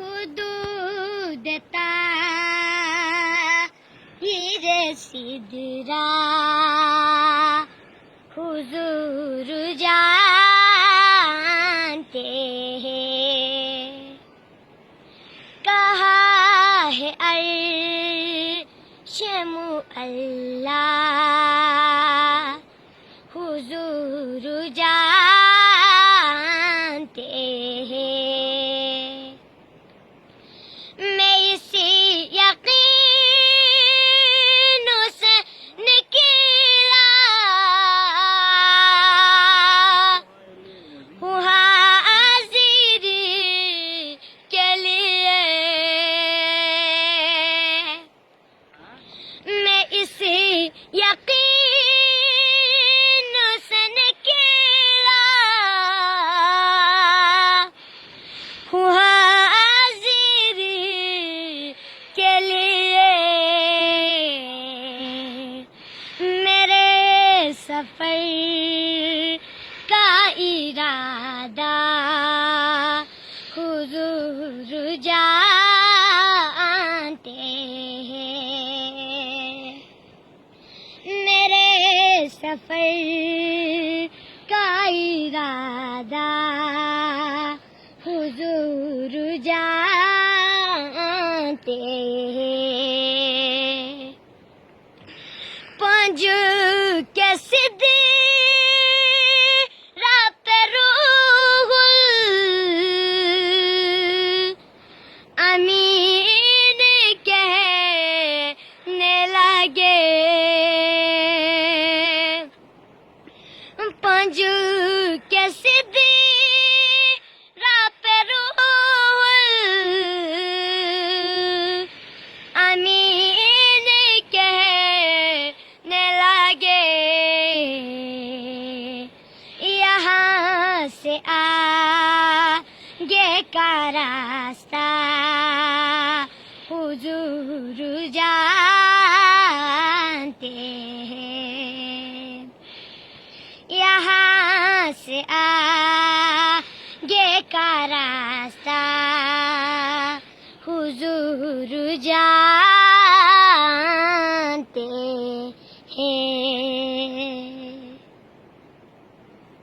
حدود طاہر سدرا حضور جانتے ہیں، کہا ہے عرش معلا حضور جانتے ہیں، میں اسی یقین سے نکلا ہوں حاضر کے لیے، میں اسی یقین سے نکلا ہوں حاضر کے لیے، میرے سفر کا ارادہ حضور جانتے ہیں، میرے سفر کا ارادہ حضور جانتے ہیں، پنج کے سدرا پہ روح امین کہنے لگے، پنج کے سدرا پہ روح امین کہنے لگے، یہاں سے آگے کا راستہ حضور جانتے